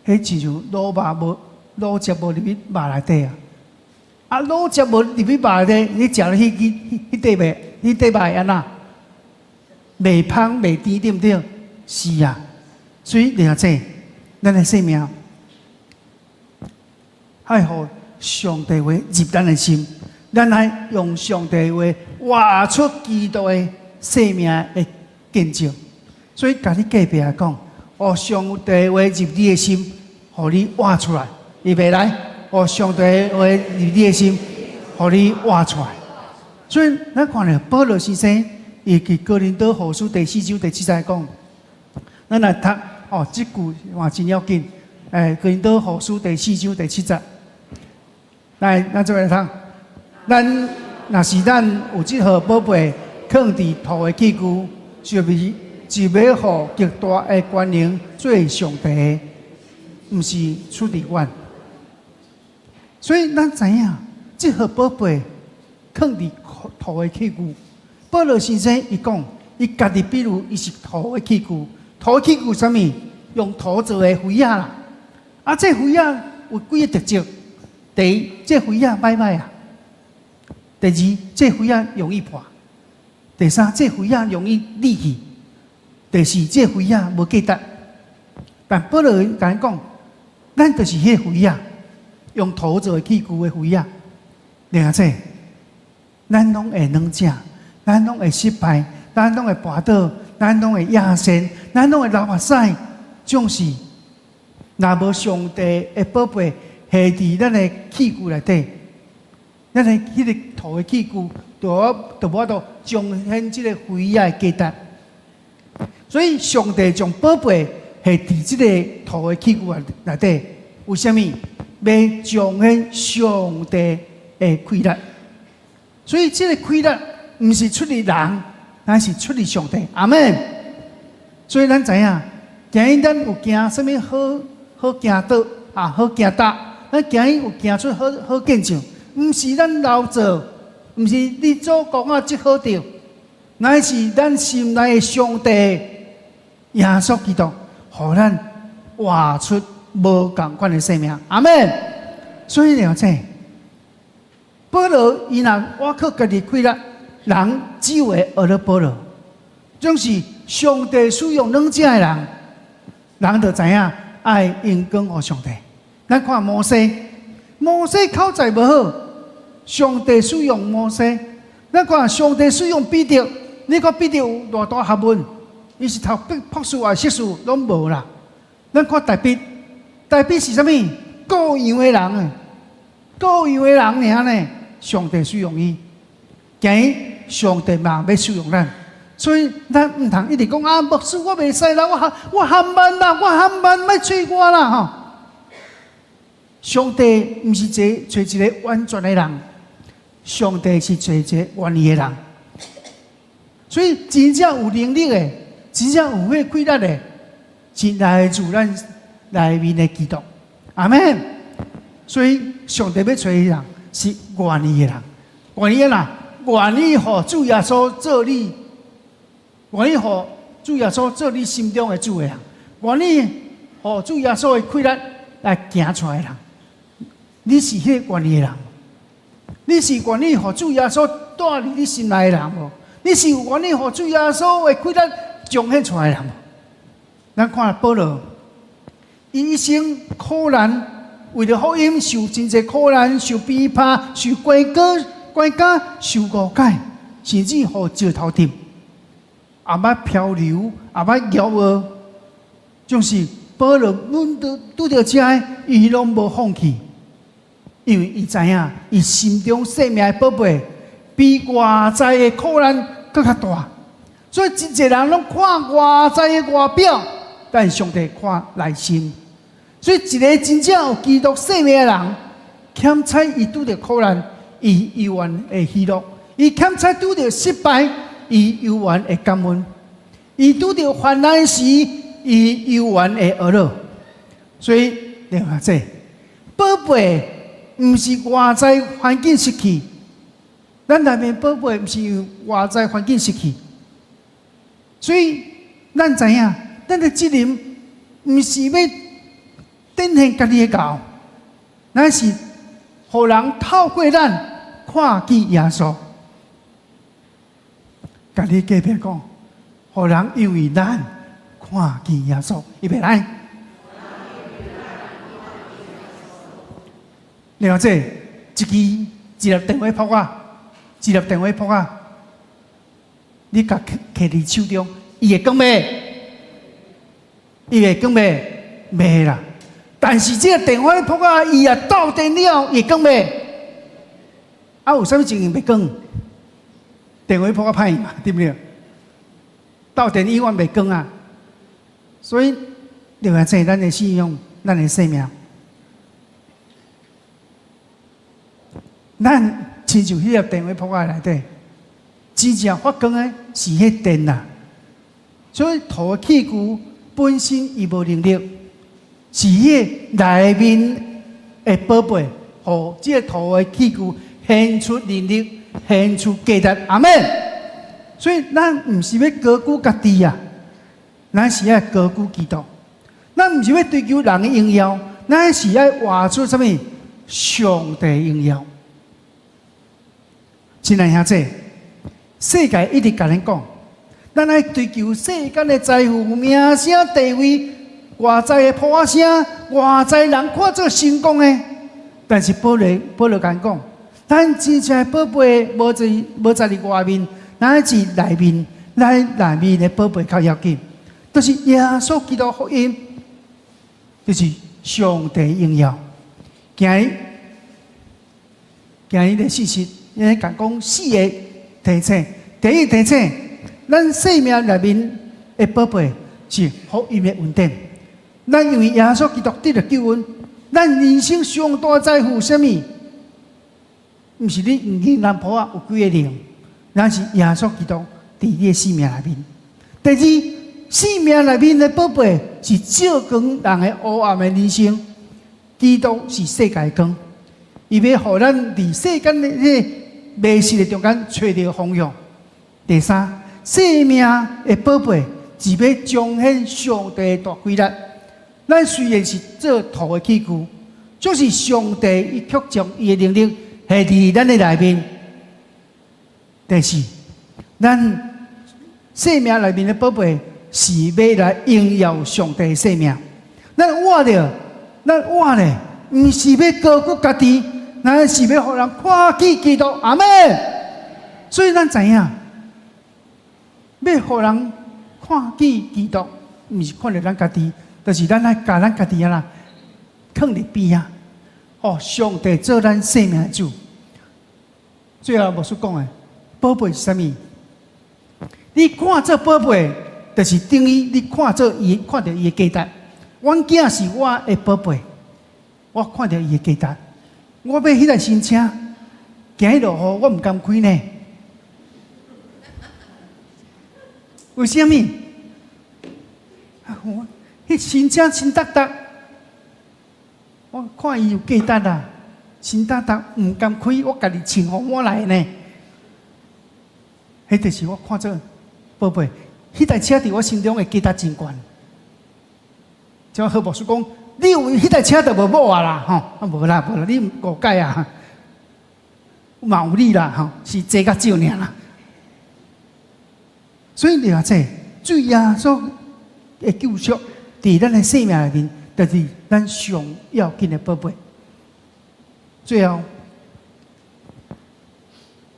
迄亲像卤汁无入去肉内底啊！卤汁无入去肉内底，你食了迄块肉安那？袂香袂甜，对不对？是啊，所以了解咱的生命，爱互上帝话入咱的心，咱来用上帝话活出基督的生命的见证。所以，甲你隔壁讲，哦，上帝话入你的心，互你活出来，预备来，哦，上帝话入你的心，互你活出来。所以，咱看了保罗先生，伊伫哥林多后书第4章第7节讲，咱来读哦，这句话真要紧。哥林多后书第4章第7节，来，咱做来读。咱若是咱有这号宝贝放伫土的器具，就要互极大的权能做上帝的，毋是出伫阮。所以咱知影，这号宝贝放伫土的器具。保罗先生伊讲，伊家己比如伊是土的器具，土的器具啥物？用土做的灰啊啦。啊，这灰啊有几个特质？第一，这灰啊歹歹啊；第二，这灰啊容易破；第三，这灰啊容易裂去；第四，这灰啊无价值。但保罗甲咱讲，咱就是迄灰啊，用土做的器具的灰啊。了解，咱拢会软正。咱拢会失败，咱拢会跋倒，咱拢会亚线，咱拢会流目屎。总是，若无上帝的宝贝下伫咱的器具内底，咱的迄个土的器具，就无度彰显即个灰啊的价值。所以上帝将宝贝下伫即个土的器具内底，为虾米？要彰显上帝的规律。所以即个规律。毋是出于人，乃是出于上帝。阿门。所以咱知影，今日咱有行什么好行道啊，好行达，咱今日有行出好见证，毋是咱老做，毋是你祖公啊即好着，乃是咱心内的上帝耶稣基督，互咱活出无共款的生命。阿门。所以了解，保罗伊若我靠家己规律。人只会学了保罗，总是上帝使用软正的人，人就知影爱应光给上帝。咱看摩西，摩西口才无好，上帝使用摩西。咱看上帝使用彼得，你看彼得有偌大学问，伊是读博士啊、硕士拢无啦。咱看大卫，大卫是啥物？各样的人啊，各样的人尔呢？上帝使用伊。今日上帝嘛要使用咱，所以咱毋通一直讲啊，牧师我袂使啦，我含慢啦，我含慢，莫催我啦吼。上帝毋是找一个完全的人，上帝是找一个愿意的人。所以真正有能力的，真正有迄规律的，是来自咱内面的基督。阿门。所以上帝要找的人是愿意的人，愿意的人。愿意互主耶稣做你，愿意互主耶稣做你心中的主的人，愿意互主耶稣的规律来行出来的人，你是迄个愿意的人，你是愿意互主耶稣带入你心内的人无？你是愿意互主耶稣的规律彰显出来的人无？咱看保罗，伊一生苦难，为了福音受真侪苦难，受逼迫，受关家受误解，甚至互石头钉，也捌漂流，也捌骄傲，就是保罗拄到这个，伊拢无放弃，因为伊知影，伊心中生命的宝贝比外在的苦难更较大，所以真侪人拢看外在的外表，但上帝看内心。所以一个真正有基督生命的人，欠彩伊拄到苦难。伊永远会喜乐，伊欠彩拄到失败，伊永远会感恩；伊拄到患难时，伊永远会学乐。所以，了解，宝贝毋是外在环境失去，咱内面宝贝毋是由外在环境失去。所以，咱知影，咱的责任毋是要展现家己的教，乃是互人透过咱。看见耶稣，甲你隔壁讲，互人因为咱看见耶稣，预备来。了解，一粒电话扑我，一粒电话扑我，你甲摕伫手中，伊会讲袂？伊会讲袂？袂啦。但是这个电话扑我，伊也到电了，会讲袂？啊，有啥物情形袂讲？电话扑我歹嘛，对不对？斗阵永远袂光啊！所以，就要这咱的信用，咱的生命，咱亲像迄粒电话扑在内底，真正发光的是迄电啊。所以，土的器具本身伊无能力，是迄内面的宝贝，互这个土的器具显出能力，显出价值。阿门。所以，咱毋是要高估家己啊，咱是要高估基督。咱毋是要追求人的荣耀，咱是要活出什么？上帝的荣耀。亲爱兄弟，世界一直甲咱讲，咱爱追求世间的财富、名声、地位，外在的破声，外在人看做成功的。但是保罗甲讲，咱真正的宝贝无在外面。咱是内面，咱内面的宝贝较要紧，就是耶稣基督福音，就是上帝荣耀。今日的信息，因讲四个提醒。第一提醒，咱生命内面的宝贝是福音的稳定。咱因为耶稣基督得了救恩，咱人生上大财富什么？毋是你银行簿啊有几个零？咱是耶稣基督伫你的生命内面。第二，生命内面的宝贝是照光人的黑暗的人生。基督是世界的光，伊要互咱伫世间的迷失的中间找到方向。第三，生命的宝贝是要彰显上帝的大规律。咱虽然是做土的器具，就是上帝伊却将伊的能力下伫咱的内面。第四，咱生命内面的宝贝是要来荣耀上帝的生命。咱活咧，毋是要高估家己，咱是要互人看见基督。阿门。所以咱知影，要互人看见基督，毋是看到咱家己，就是咱来甲咱家己啦，放伫边啊。哦，上帝做咱生命的主。最后牧师讲的。宝贝是啥物？你看这宝贝，就是等于你看到伊的价值。阮囝是我的宝贝，我看到伊的价值。我买迄台新车，行迄路雨，我毋敢开呢。为什么？迄新车新搭搭，我看伊有价值啊，新搭搭毋敢开，我家己穿互我来呢。迄就是我看做宝贝，迄台车伫我心中的价值真悬。像何牧师讲，你有迄台车就无某啊啦，吼，无啦，你误解啊，嘛有你啦，吼，是这较少尔啦。所以你话这最耶稣的救赎，伫咱的生命内面，就是咱上要紧的宝贝。最后。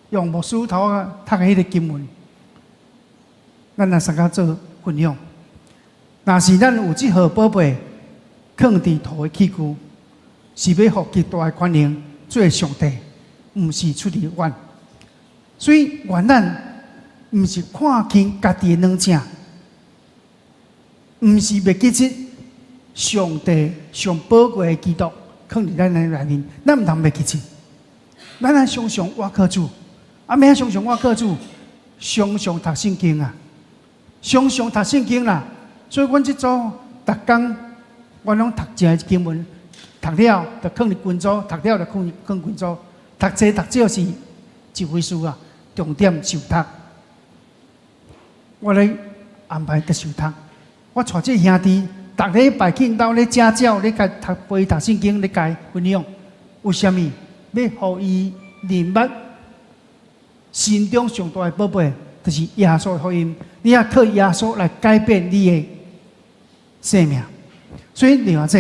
用牧师头啊读迄个经文，咱来三个做分享。若是咱有即号宝贝放伫土的器具，是要互极大的权能做上帝，毋是出于阮。所以愿咱毋是看轻家己的软正，毋是袂记得上帝上宝贵的基督放伫咱的内面，咱毋通袂记得。咱来想想我靠主。免常常我靠主，常常读圣经啊，常常读圣经啦。所以阮即组逐工，我拢读一个经文，读了就放入群组，读了就放群组，读济读少是一回事啊。重点受读，我咧安排得受读。我带这兄弟，逐礼拜去因兜咧家教，咧甲陪读圣经，咧甲分享。为什么？要互伊明白。心中上大的宝贝，就是耶稣的福音。你要靠耶稣来改变你的生命。所以你话这，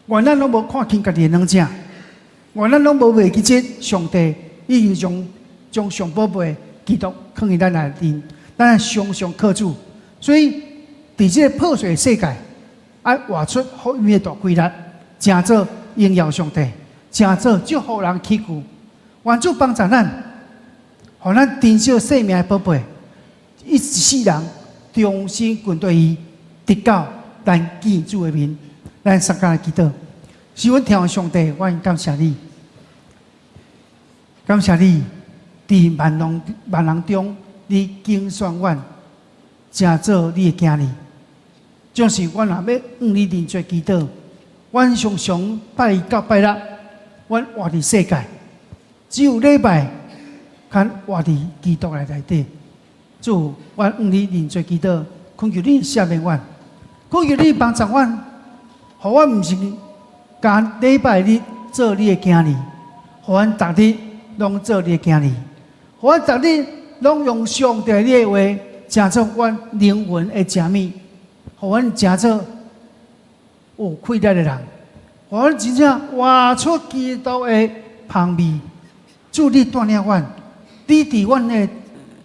原咱拢无看轻家己的软正，原咱拢无袂记这上帝已经将上宝贝基督放伫咱内面，咱常常靠主。所以伫这个破碎的世界，爱活出福音的大规律，真做荣耀上帝，真做祝福人起句。愿主帮助咱。互咱珍惜生命的宝贝，一世人终身群对伊直到咱见主的面。咱三家来祈祷，是阮天父上帝，阮感谢你，感谢你，伫万人中，你拣选阮，成做你的囝儿。就是阮若要向你认罪祈祷，阮常常拜一到拜六，阮活伫世界，只有礼拜，肯活伫基督的内底。主，阮向你认罪祈祷，恳求你赦免阮，恳求你帮助阮，互阮毋是干礼拜日做你的囝儿，互阮逐日拢做你的囝儿，互阮逐日拢用上帝你的话，成做阮灵魂的食物。互阮成做有气力的人，互阮真正活出基督的香味。主，你带领阮，你伫阮的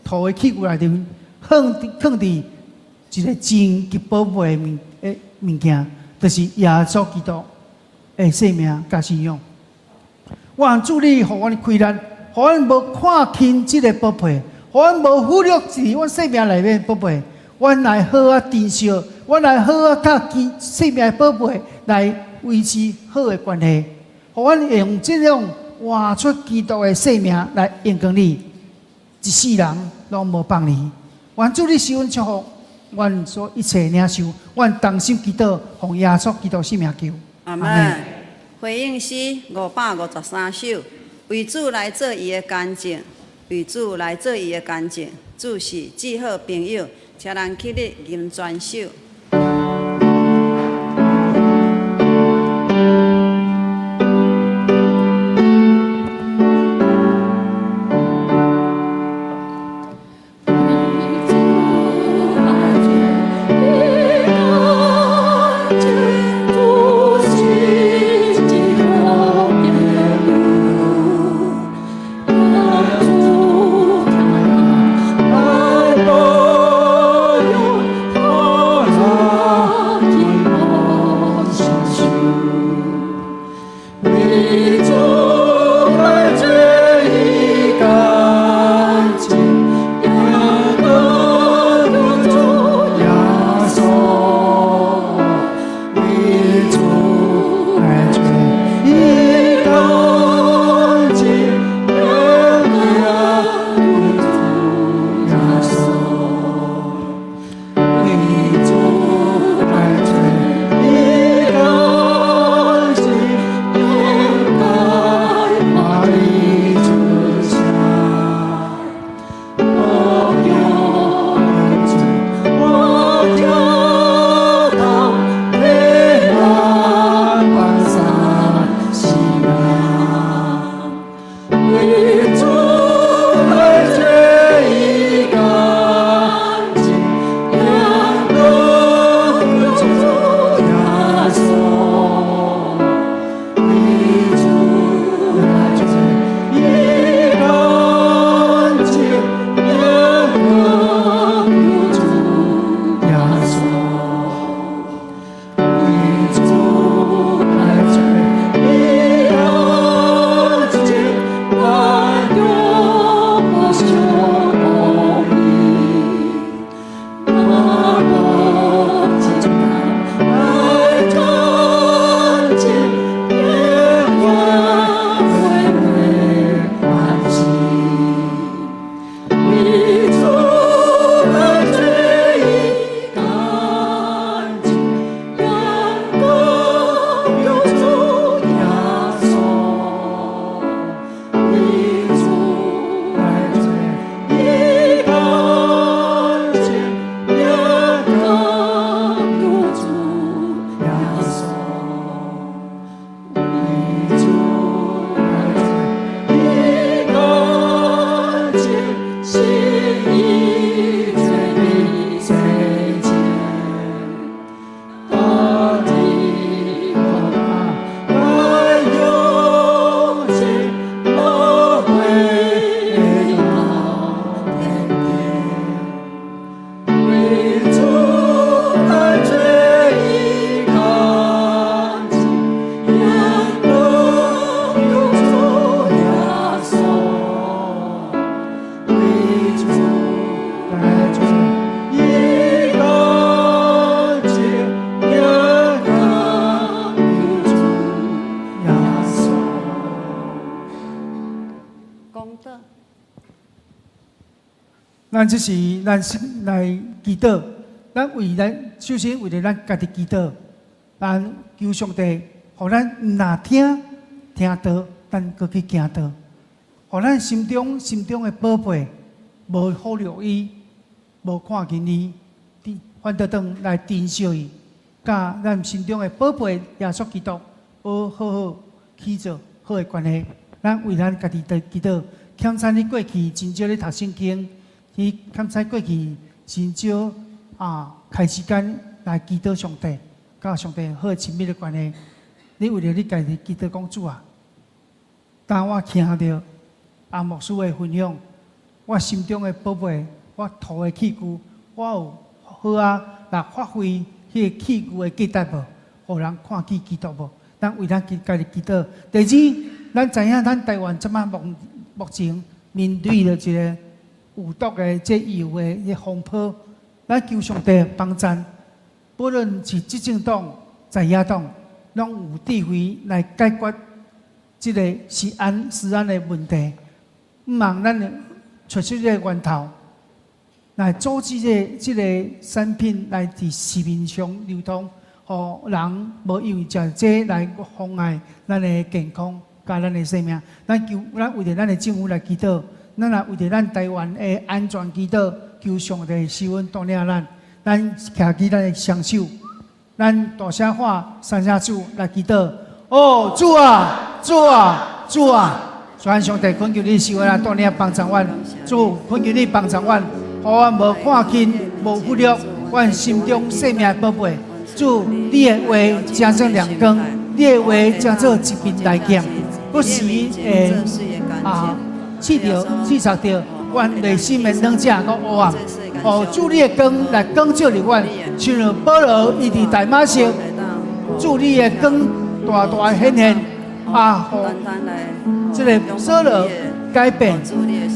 土的器具内面放伫一个真极宝贝的物件，就是耶稣基督的生命甲信仰。愿主你互阮开力，互阮无看轻即个宝贝，互阮无忽略伫阮生命内面的宝贝。阮来好啊珍惜，阮来好啊甲生命的宝贝来维持好的关系，互阮用这种活出基督的生命来荣光你，一世人拢无放你。愿主你赐阮祝福，愿所一切领受，愿同心祈祷，奉耶稣基督圣名求。阿门。回应诗553首，为主来做伊的干净，为主来做伊的干净，主是至好朋友。请人起立，吟全首。哦。咱这是咱来祈祷，咱为咱首先为了咱家己祈祷，咱求上帝，互咱若听道，咱搁去行道，互咱心中的宝贝无忽略伊，无看见伊，反倒当来珍惜伊，甲咱心中的宝贝耶稣基督，好好去做好的关系。咱为咱家己的祈祷，欠咱你过去真少咧读圣经，去欠咱过去真少开时间来祈祷上帝，甲上帝好亲密的关系。你为了你家己祈祷讲主啊，当我听到阿牧师的分享，我心中的宝贝，我头的器具，我有好来发挥迄个器具的价值无？互人看见基督无？咱为咱家己祈祷。第二，咱知影咱台湾即马目前面对着一个有毒的这油的迄风波，咱求上帝帮助，不论是执政党、在野党，拢有智慧来解决这个食安的问题。毋望咱找出这个源头，来阻止这个产品来伫市面上流通，互人无因为食这来妨碍咱的健康。甲咱的生命，咱为着咱的政府来祈祷，咱也为着咱台湾的安全祈祷，求上帝施恩带领咱，咱徛起咱的双手，咱大声喊三声主来祈祷。哦，主啊，主啊，主啊！全上帝恳求你施恩来带领帮助阮，主恳求你帮助阮，互阮无看轻，无忽略阮心中生命的宝贝。主，你的话真做亮光，你的话真做一面来镜。不时会刺杀着阮内心的软弱和黑暗，互主你的光来光照着阮，像如保罗伊伫大马色，主你的光大大显现，互这个扫罗改变，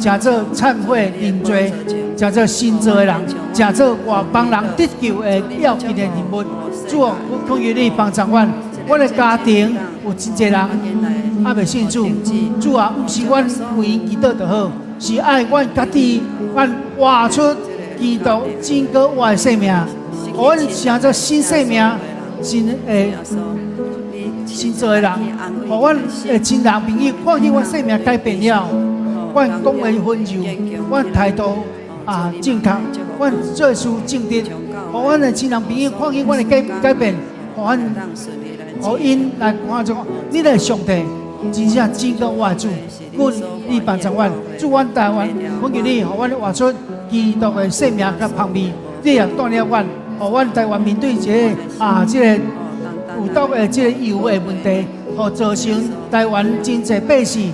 真做忏悔认罪，真做新造的人，真做外邦人得救的要紧的人物。主，我恳求你帮助阮，阮的家庭有真侪人。未信主，主啊，毋是阮为因祈祷就好，是爱阮家己，阮活出基督真可活的生命，互阮成做新生命，新造的人，互阮的亲人朋友看见阮生命改变了，阮讲话温柔，阮态度正确，阮做事正直，互阮的亲人朋友看见阮的改变，互因来看做你的上帝。真正真个活主，阮你帮助阮，祝阮台湾，恳求你，互阮活出基督的生命甲香味。你也带领阮，互阮台湾面对这个有毒的这个油的问题，互造成台湾真侪百姓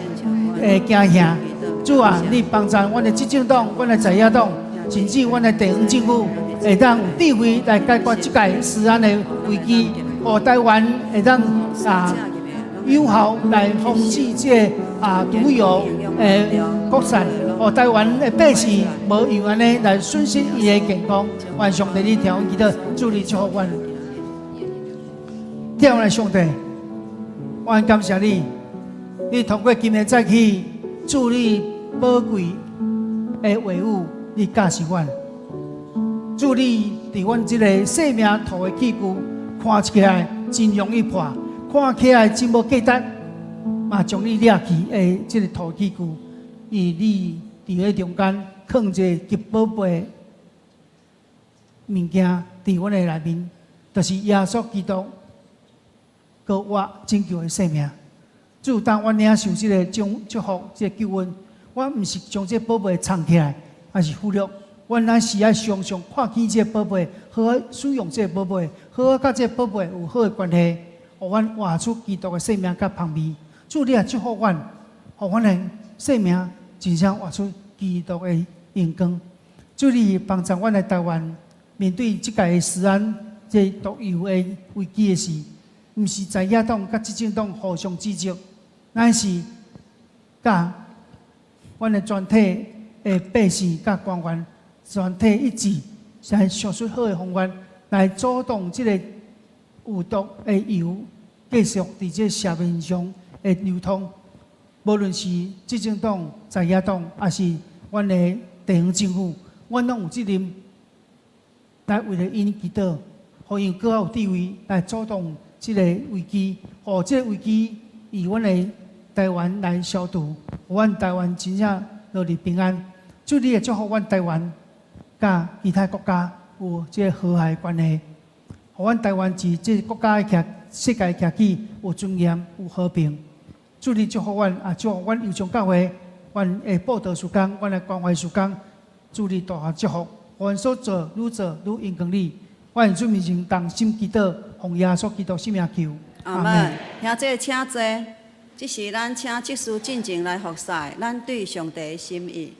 会惊吓。主啊，你帮助阮的执政党、阮的在野党，甚至阮的地方政府，会当有智慧来解决这届食安的危机，互台湾会当有效来防止这毒药扩散，互台湾的百姓无因安尼来损失伊的健康。愿上帝你听阮祈祷，主你祝福阮。听阮的上帝，阮感谢你，你通过今日早起，主你宝贵的话语，你教示阮。主你伫阮这个生命土的器具，看起来真容易破。看起来真无价值，嘛将你掠去的这个土器具，以你伫咧中间放一个极宝贝物件伫阮的内面，就是耶稣基督，搁我拯救的生命。主，当我领受这个祝福，这个救恩，我毋是将这宝贝藏起来，还是忽略。阮咱是爱常常看见这宝贝，好好使用这宝贝，好好甲这宝贝有好的关系。互阮活出基督的生命甲香味，主你也祝福阮，互阮的生命真正活出基督的阳光。主你帮助阮的台湾面对即届食安这毒油的危机的时，毋是在野党甲执政党互相指责，乃是甲阮的全体的百姓甲官员全体一致，来想出好的方法来阻挡即个有毒的油继续伫这社面上的流通，无论是执政党、在野党，还是阮的地方政府，阮拢有责任来为了因祈祷，互因更有智慧来阻挡即个危机，互即个危机以阮的台湾来消除，互阮台湾真正落入平安。主，你会祝福阮台湾，甲其他国家有即个和谐关系，互阮台湾是即个国家的世界徛起有尊严、有和平。主，你祝福阮，祝福阮友情教会，阮的报道事工，阮的关怀事工。主，你大下祝福，互阮所做愈愈荣光你。阮主面前同心祈祷，奉耶稣基督圣名求。阿门。兄弟，请坐。这是咱请即事进前来服侍，咱对上帝的心意。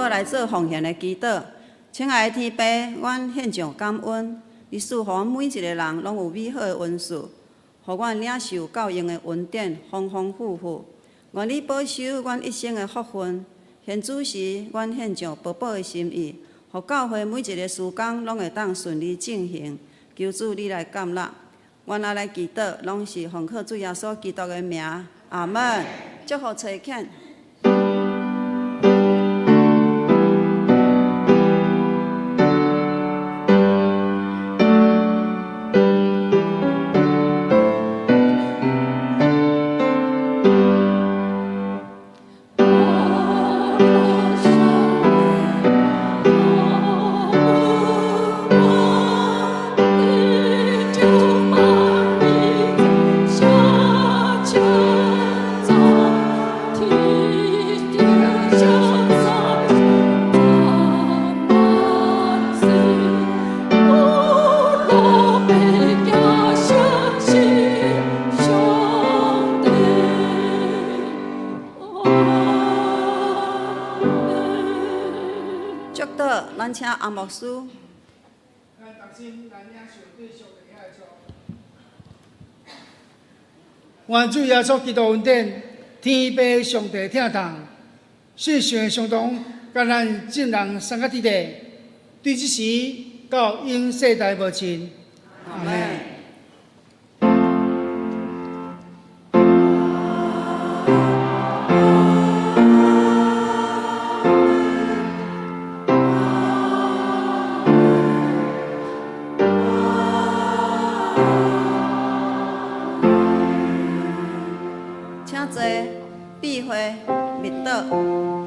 来做奉献的祈祷，亲爱的天父，阮献上感恩，你赐予阮每一个人拢有美好的恩赐，互阮领受教养的恩典丰丰富富。愿你保守阮一生的福分。现主时，阮献上宝宝的心意，互教会每一个事工拢会当顺利进行。求主你来感纳，阮也来祈祷，拢是奉靠主耶稣基督的名，阿门。祝福崔倩。咱请阿牧师。愿主耶稣基督恩典，天父上帝听从，信上相同，甲咱众人三个伫地，对即时到永世代无尽。阿门。请坐，闭会，密祷。